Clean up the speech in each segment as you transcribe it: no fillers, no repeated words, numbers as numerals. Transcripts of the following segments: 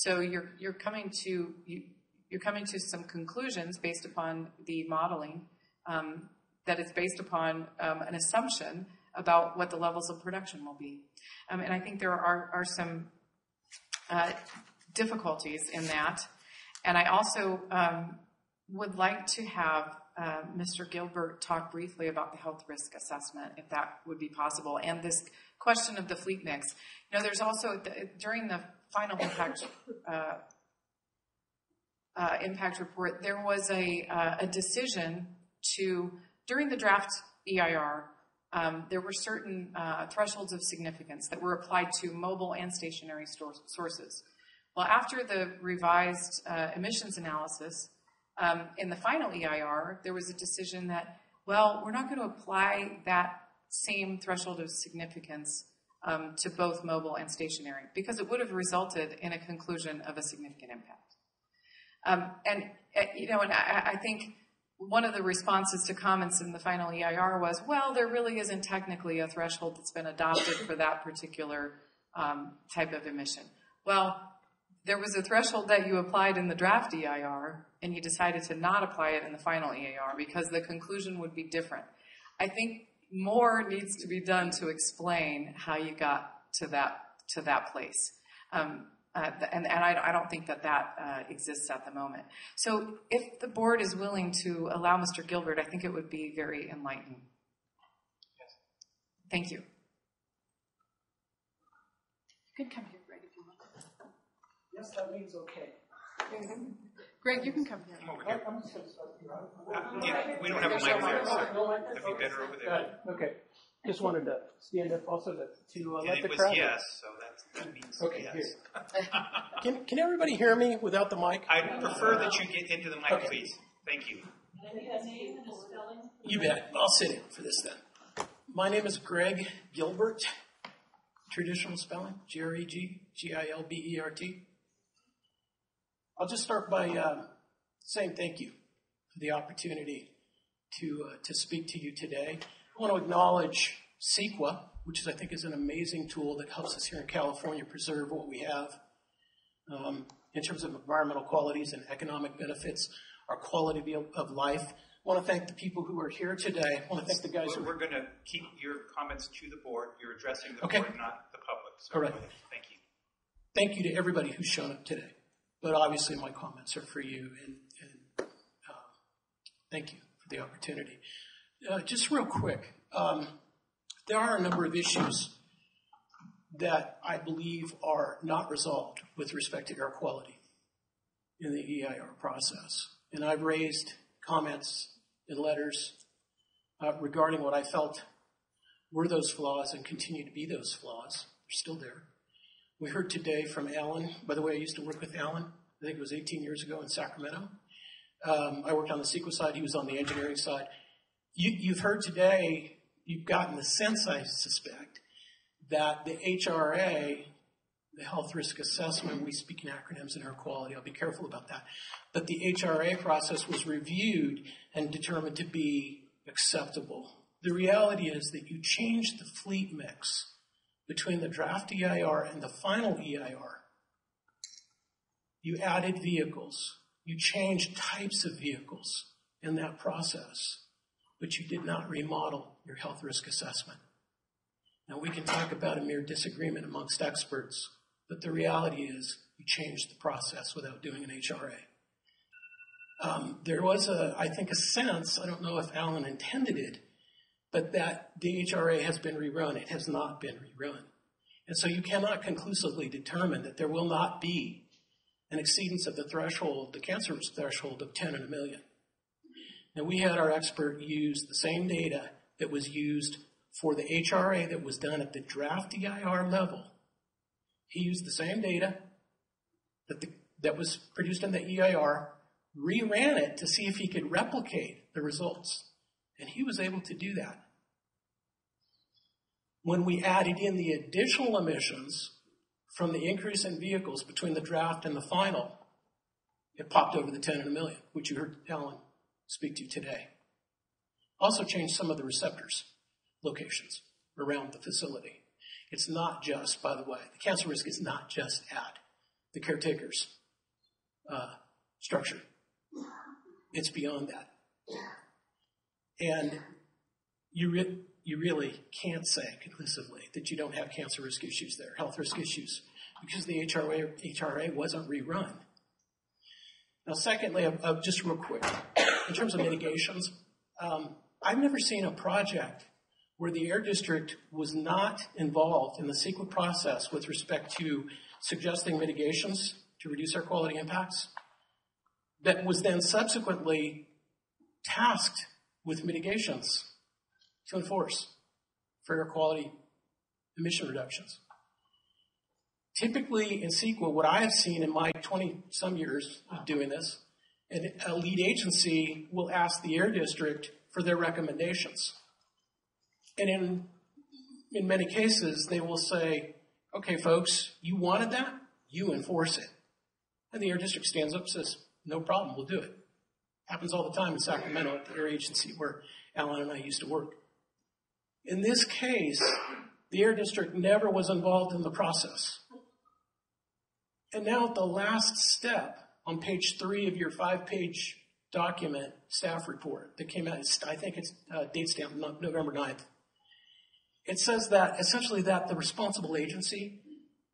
So you're coming to some conclusions based upon the modeling that is based upon an assumption about what the levels of production will be. And I think there are some difficulties in that. And I also would like to have Mr. Gilbert talk briefly about the health risk assessment, if that would be possible, and this question of the fleet mix. You know, there's also, during the final impact report, there was a decision to, during the draft EIR, there were certain thresholds of significance that were applied to mobile and stationary sources. Well, after the revised emissions analysis, in the final EIR, there was a decision that, well, we're not going to apply that same threshold of significance to both mobile and stationary, because it would have resulted in a conclusion of a significant impact. And I think one of the responses to comments in the final EIR was, well, there really isn't technically a threshold that's been adopted for that particular type of emission. Well, there was a threshold that you applied in the draft EIR, and you decided to not apply it in the final EIR because the conclusion would be different. I think more needs to be done to explain how you got to that place. And I don't think that exists at the moment. So if the board is willing to allow Mr. Gilbert, I think it would be very enlightening. Yes. Thank you. You can come here, Greg, if you want. Yes, that means okay. Greg, you can come here. Come over here. I'm just going to start here. We don't have a mic there, so it'd be better over there. Okay. Just wanted to stand up also to let the crowd. It was yes, so that means okay, yes. Can everybody hear me without the mic? I'd prefer that you get into the mic, okay. Please. Thank you. You bet. I'll sit in for this then. My name is Greg Gilbert. Traditional spelling, G-R-E-G, G-I-L-B-E-R-T. I'll just start by saying thank you for the opportunity to speak to you today. I want to acknowledge CEQA, which I think is an amazing tool that helps us here in California preserve what we have in terms of environmental qualities and economic benefits, our quality of life. I want to thank the people who are here today. I want to thank the guys who... We're going to keep your comments to the board. You're addressing the okay. board, not the public. So all right. Thank you. Thank you to everybody who's shown up today. But obviously my comments are for you, and thank you for the opportunity. Just real quick, there are a number of issues that I believe are not resolved with respect to air quality in the EIR process. And I've raised comments in letters regarding what I felt were those flaws and continue to be those flaws. They're still there. We heard today from Alan. By the way, I used to work with Alan. I think it was 18 years ago in Sacramento. I worked on the CEQA side. He was on the engineering side. You've heard today, you've gotten the sense, I suspect, that the HRA, the health risk assessment, we speak in acronyms in air quality. I'll be careful about that. But the HRA process was reviewed and determined to be acceptable. The reality is that you changed the fleet mix between the draft EIR and the final EIR. You added vehicles. You changed types of vehicles in that process, but you did not remodel your health risk assessment. Now, we can talk about a mere disagreement amongst experts, but the reality is you changed the process without doing an HRA. There was, I think, a sense, I don't know if Alan intended it, but that the HRA has been rerun. It has not been rerun. And so you cannot conclusively determine that there will not be an exceedance of the threshold, the cancer risk threshold of 10 in a million. Now, we had our expert use the same data that was used for the HRA that was done at the draft EIR level. He used the same data that was produced in the EIR, reran it to see if he could replicate the results. And he was able to do that. When we added in the additional emissions from the increase in vehicles between the draft and the final, it popped over the 10 in a million, which you heard Alan speak to today. Also changed some of the receptors locations around the facility. It's not just, by the way, the cancer risk is not just at the caretaker's structure. It's beyond that. And you really can't say conclusively that you don't have cancer risk issues there, health risk issues, because the HRA wasn't rerun. Now, secondly, just real quick, in terms of mitigations, I've never seen a project where the Air District was not involved in the CEQA process with respect to suggesting mitigations to reduce air quality impacts that was then subsequently tasked with mitigations to enforce for air quality emission reductions. Typically in CEQA, what I have seen in my 20-some years of doing this, a lead agency will ask the Air District for their recommendations. And in many cases, they will say, okay, folks, you wanted that, you enforce it. And the Air District stands up and says, no problem, we'll do it. Happens all the time in Sacramento at the air agency where Alan and I used to work. In this case, the Air District never was involved in the process. And now at the last step, on page 3 of your 5-page document staff report that came out, I think it's date stamped November 9th. It says that essentially that the responsible agency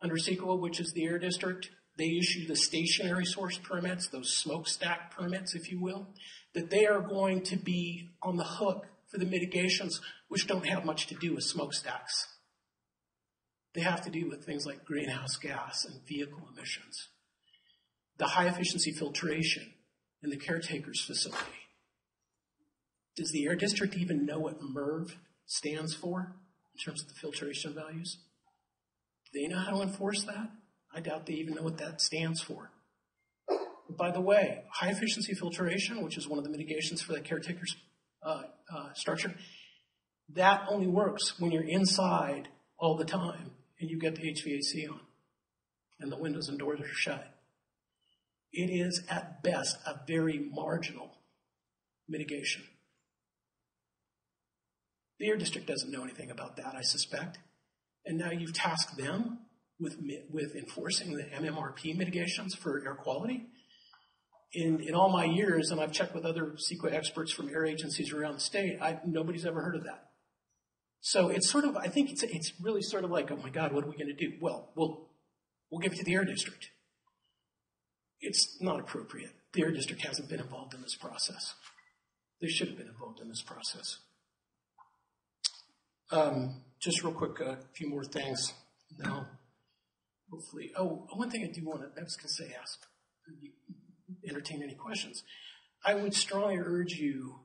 under CEQA, which is the Air District, they issue the stationary source permits, those smokestack permits, if you will, that they are going to be on the hook for the mitigations which don't have much to do with smokestacks. They have to do with things like greenhouse gas and vehicle emissions. The high efficiency filtration in the caretaker's facility. Does the Air District even know what MERV stands for in terms of the filtration values? Do they know how to enforce that? I doubt they even know what that stands for. By the way, high efficiency filtration, which is one of the mitigations for the caretaker's structure, that only works when you're inside all the time and you get the HVAC on and the windows and doors are shut. It is at best a very marginal mitigation. The Air District doesn't know anything about that, I suspect. And now you've tasked them with enforcing the MMRP mitigations for air quality. In all my years, and I've checked with other CEQA experts from air agencies around the state, nobody's ever heard of that. So it's sort of, I think it's really sort of like, oh my God, what are we going to do? Well, we'll give it to the Air District. It's not appropriate. The Air District hasn't been involved in this process. They should have been involved in this process. Just real quick, a few more things. Now, hopefully, one thing I was going to say, ask, entertain any questions. I would strongly urge you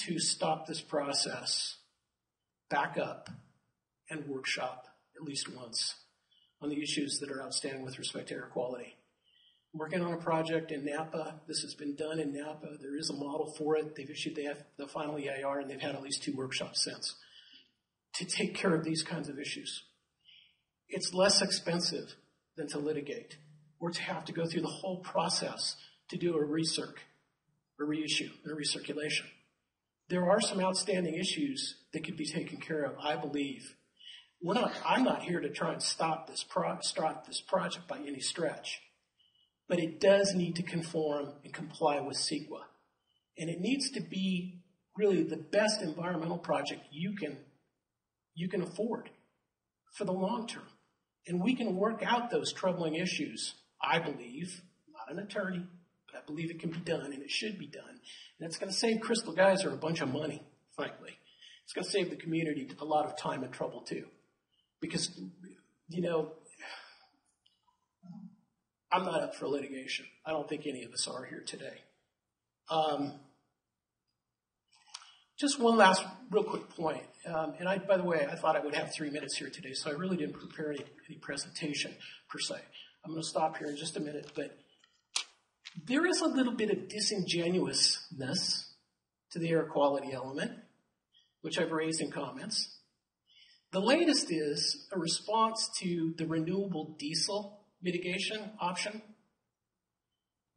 to stop this process, back up, and workshop at least once on the issues that are outstanding with respect to air quality. I'm working on a project in Napa. This has been done in Napa. There is a model for it. They've issued the final EIR, and they've had at least 2 workshops since to take care of these kinds of issues. It's less expensive than to litigate or to have to go through the whole process to do a reissue, a recirculation. There are some outstanding issues that could be taken care of, I believe. I'm not here to try and stop this project by any stretch, but it does need to conform and comply with CEQA. And it needs to be really the best environmental project you can afford for the long term. And we can work out those troubling issues, I believe, not an attorney, but I believe it can be done and it should be done. And it's going to save Crystal Geyser a bunch of money, frankly. It's going to save the community a lot of time and trouble too. Because, I'm not up for litigation. I don't think any of us are here today. Just one last real quick point. By the way, I thought I would have 3 minutes here today, so I really didn't prepare any presentation per se. I'm going to stop here in just a minute, but there is a little bit of disingenuousness to the air quality element, which I've raised in comments. The latest is a response to the renewable diesel mitigation option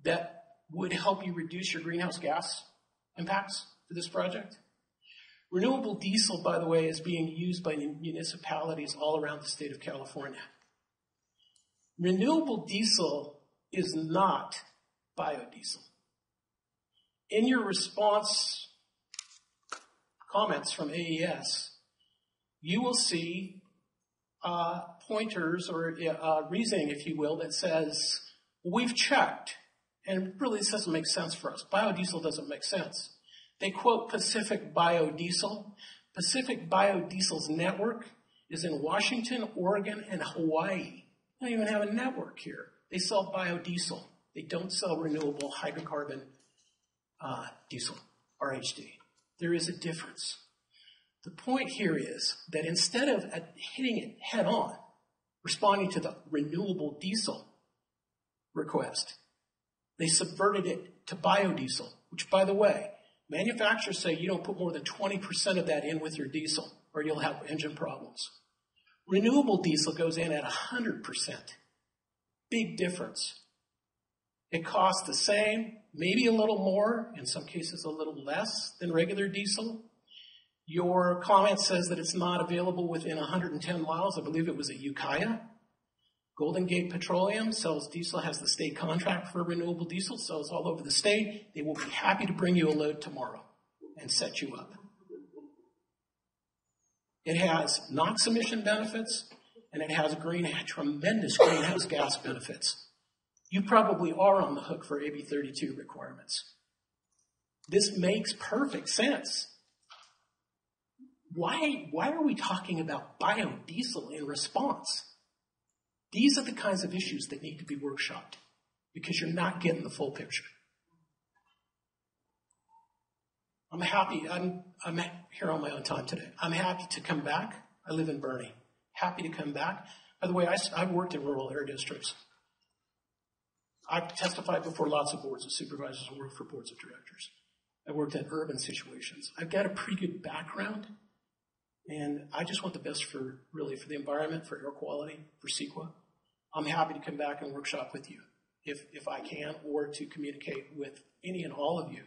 that would help you reduce your greenhouse gas impacts for this project. Renewable diesel, by the way, is being used by municipalities all around the state of California. Renewable diesel is not biodiesel. In your response comments from AES, you will see pointers or reasoning, if you will, that says, we've checked, and really this doesn't make sense for us. Biodiesel doesn't make sense. They quote Pacific Biodiesel. Pacific Biodiesel's network is in Washington, Oregon, and Hawaii. They don't even have a network here. They sell biodiesel. They don't sell renewable hydrocarbon diesel, RHD. There is a difference. The point here is that instead of hitting it head on, responding to the renewable diesel request, they subverted it to biodiesel, which, by the way, manufacturers say you don't put more than 20% of that in with your diesel or you'll have engine problems. Renewable diesel goes in at 100%. Big difference. It costs the same, maybe a little more, in some cases a little less than regular diesel. Your comment says that it's not available within 110 miles. I believe it was at Ukiah. Golden Gate Petroleum sells diesel, has the state contract for renewable diesel, sells all over the state. They will be happy to bring you a load tomorrow and set you up. It has NOx emission benefits, and it has tremendous greenhouse gas benefits. You probably are on the hook for AB 32 requirements. This makes perfect sense. Why are we talking about biodiesel in response? These are the kinds of issues that need to be workshopped because you're not getting the full picture. I'm here on my own time today. I'm happy to come back. I live in Boerne. Happy to come back. By the way, I've worked in rural air districts. I've testified before lots of boards of supervisors and worked for boards of directors. I worked in urban situations. I've got a pretty good background, and I just want the best for the environment, for air quality, for CEQA. I'm happy to come back and workshop with you if I can, or to communicate with any and all of you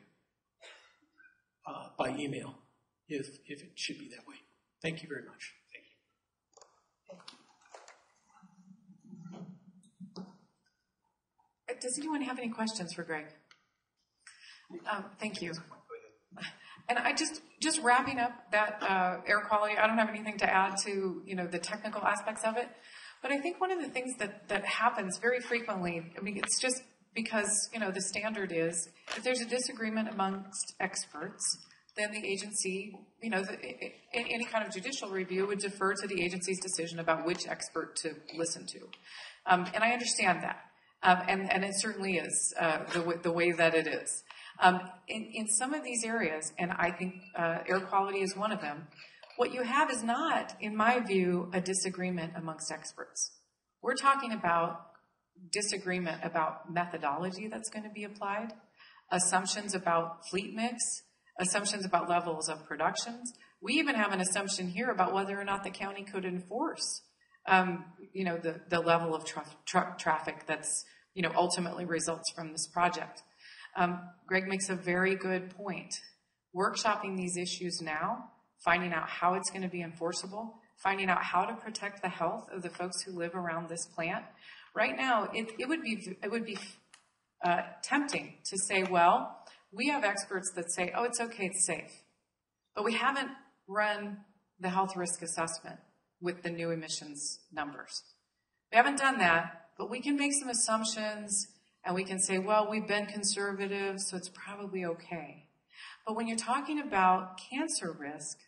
by email if it should be that way. Thank you very much. Does anyone have any questions for Greg? Thank you. And I just wrapping up that air quality, I don't have anything to add to, the technical aspects of it. But I think one of the things that happens very frequently, it's just because, the standard is if there's a disagreement amongst experts, then the agency, any kind of judicial review would defer to the agency's decision about which expert to listen to. And I understand that. And it certainly is the way that it is. In some of these areas, and I think air quality is one of them, what you have is not, in my view, a disagreement amongst experts. We're talking about disagreement about methodology that's going to be applied, assumptions about fleet mix, assumptions about levels of productions. We even have an assumption here about whether or not the county could enforce, the level of truck traffic that's, ultimately results from this project. Greg makes a very good point. Workshopping these issues now, finding out how it's going to be enforceable, finding out how to protect the health of the folks who live around this plant. Right now, it would be tempting to say, well, we have experts that say, oh, it's okay, it's safe. But we haven't run the health risk assessment with the new emissions numbers. We haven't done that, but we can make some assumptions and we can say, well, we've been conservative, so it's probably okay. But when you're talking about cancer risk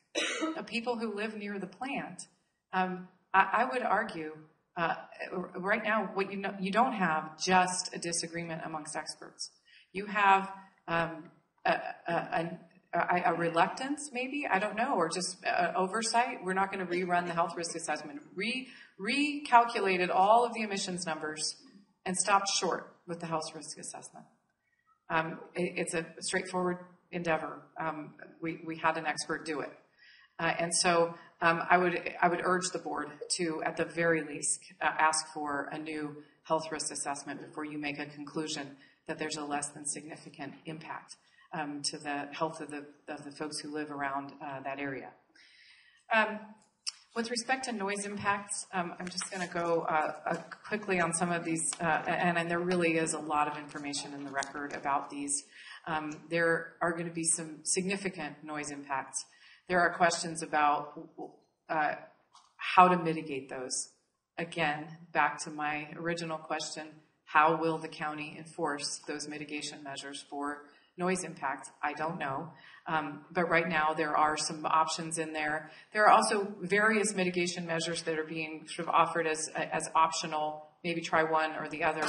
of people who live near the plant, I would argue right now what you don't have just a disagreement amongst experts. You have a reluctance, maybe, I don't know, or just oversight. We're not going to rerun the health risk assessment. Recalculated all of the emissions numbers and stopped short with the health risk assessment. It's a straightforward endeavor. We had an expert do it. And so I would urge the board to, at the very least, ask for a new health risk assessment before you make a conclusion that there's a less than significant impact to the health of the folks who live around that area. With respect to noise impacts, I'm just going to go quickly on some of these, and there really is a lot of information in the record about these. There are going to be some significant noise impacts. There are questions about how to mitigate those. Again, back to my original question, how will the county enforce those mitigation measures for noise impacts? I don't know. But right now there are some options in there. There are also various mitigation measures that are being sort of offered as optional, maybe try one or the other.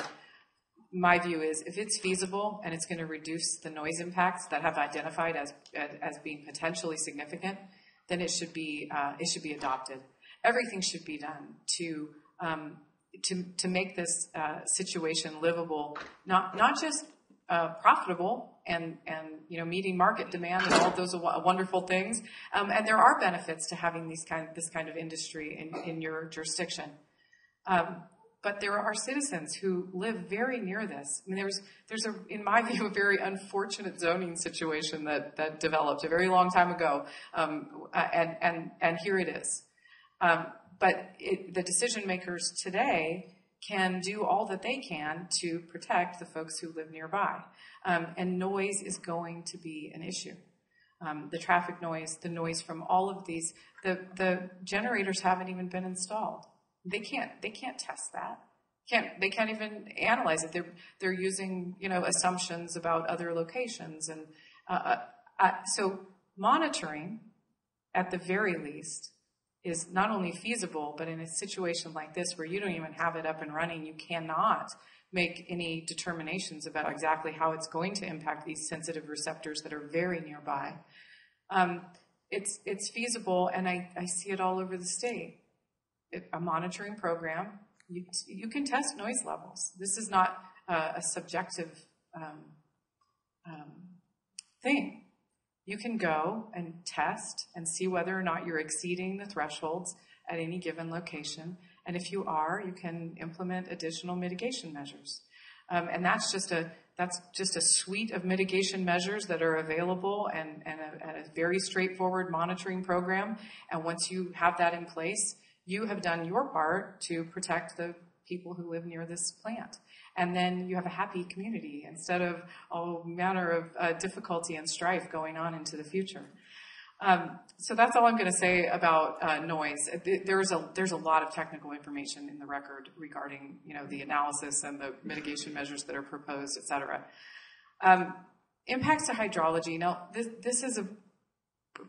My view is if it's feasible and it's going to reduce the noise impacts that have identified as being potentially significant, then it should be adopted. Everything should be done to make this situation livable, not just profitable and meeting market demand and all of those wonderful things. And there are benefits to having this kind of industry in your jurisdiction. But there are citizens who live very near this. I mean, there's in my view, a very unfortunate zoning situation that developed a very long time ago, and here it is. But the decision makers today can do all that they can to protect the folks who live nearby. And noise is going to be an issue. The traffic noise, the noise from all of these, the generators haven't even been installed. They can't test that. They can't even analyze it. They're using assumptions about other locations, and so monitoring, at the very least, is not only feasible, but in a situation like this where you don't even have it up and running, you cannot make any determinations about exactly how it's going to impact these sensitive receptors that are very nearby. It's feasible, and I see it all over the state. A monitoring program, you can test noise levels. This is not a subjective thing. You can go and test and see whether or not you're exceeding the thresholds at any given location. And if you are, you can implement additional mitigation measures. And that's just a suite of mitigation measures that are available and a very straightforward monitoring program. And once you have that in place, you have done your part to protect the people who live near this plant. And then you have a happy community instead of all manner of difficulty and strife going on into the future. So that's all I'm going to say about noise. There's a lot of technical information in the record regarding the analysis and the mitigation measures that are proposed, et cetera. Impacts to hydrology. Now, this is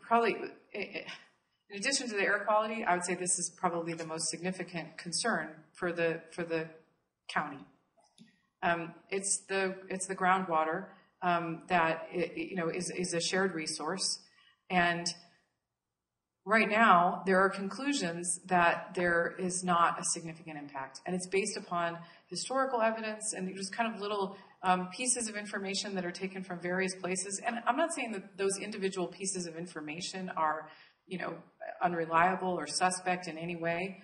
probably, in addition to the air quality, I would say this is probably the most significant concern for the county. It's the groundwater that is a shared resource, and right now there are conclusions that there is not a significant impact, and it's based upon historical evidence and just kind of little pieces of information that are taken from various places. And I'm not saying that those individual pieces of information are unreliable or suspect in any way.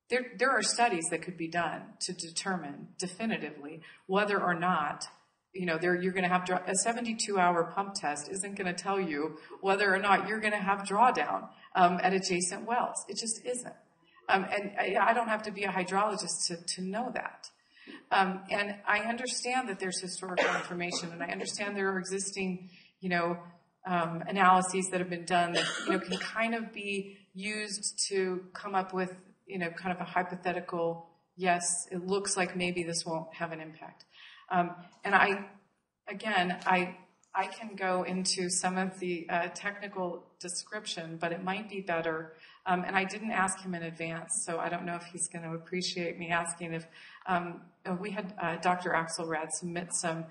There are studies that could be done to determine definitively whether or not, you're going to have a 72-hour pump test isn't going to tell you whether or not you're going to have drawdown at adjacent wells. It just isn't. And I don't have to be a hydrologist to know that. And I understand that there's historical information, and I understand there are existing, analyses that have been done that, can kind of be used to come up with kind of a hypothetical, yes, it looks like maybe this won't have an impact. And I can go into some of the technical description, but it might be better. And I didn't ask him in advance, so I don't know if he's going to appreciate me asking if we had Dr. Axelrad submit some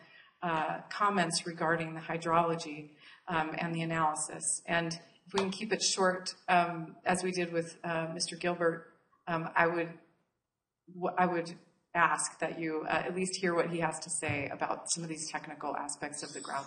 comments regarding the hydrology and the analysis. And if we can keep it short, as we did with Mr. Gilbert, I would ask that you at least hear what he has to say about some of these technical aspects of the ground